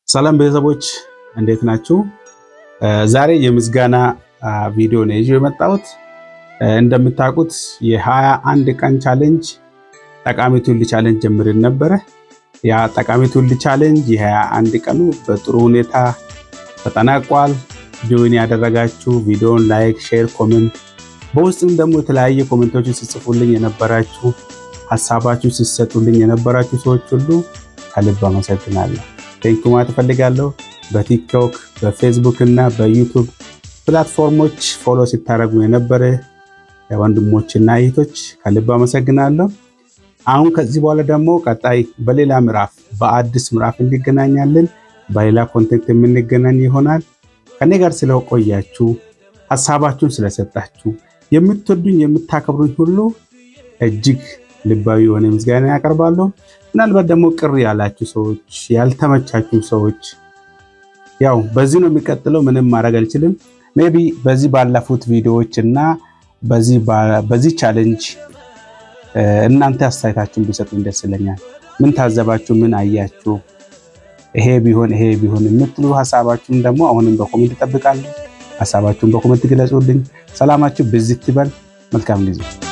ሰላም ቤተሰቦች እንዴት ናችሁ? ዛሬ የምስጋና ቪዲዮ ነው ይዤ የመጣሁት። እንደምታውቁት የ21 ቀን ቻሌንጅ ጠቃሚ ትውልድ ቻሌንጅ ጀምረን ነበረ። ያ ጠቃሚ ትውልድ ቻሌንጅ የ21 ቀኑ በጥሩ ሁኔታ ተጠናቋል። ጆይን ያደረጋችሁ ቪዲዮን ላይክ፣ ሼር፣ ኮሜንት በውስጥም ደግሞ የተለያየ ኮሜንቶችን ሲጽፉልኝ የነበራችሁ ሐሳባችሁ ሲሰጡልኝ የነበራችሁ ሰዎች ሁሉ ከልብ አመሰግናለሁ። ቴንኩ ማለት እፈልጋለሁ። በቲክቶክ በፌስቡክ እና በዩቲዩብ ፕላትፎርሞች ፎሎ ሲታረጉ የነበረ ወንድሞችና እህቶች ከልብ አመሰግናለሁ። አሁን ከዚህ በኋላ ደግሞ ቀጣይ በሌላ ምዕራፍ በአዲስ ምዕራፍ እንገናኛለን። በሌላ ኮንቴንት የምንገናኝ ይሆናል። ከኔ ጋር ስለቆያችሁ ሐሳባችሁን ስለሰጣችሁ የምትወዱኝ የምታከብሩኝ ሁሉ እጅግ ልባዊ የሆነ ምስጋና ያቀርባለሁ። ምናልባት ደግሞ ቅር ያላችሁ ሰዎች ያልተመቻችሁ ሰዎች ያው በዚህ ነው የሚቀጥለው፣ ምንም ማድረግ አልችልም። ሜቢ በዚህ ባለፉት ቪዲዮዎች እና በዚህ ቻሌንጅ እናንተ አስተያየታችሁን ቢሰጡኝ ደስ ይለኛል። ምን ታዘባችሁ? ምን አያችሁ? ይሄ ቢሆን የምትሉ ሐሳባችሁን ደግሞ አሁንም በኮሜንት እጠብቃለሁ። ሐሳባችሁን በኮሜንት ግለጹልኝ። ሰላማችሁ ብዝት ይበል። መልካም ጊዜ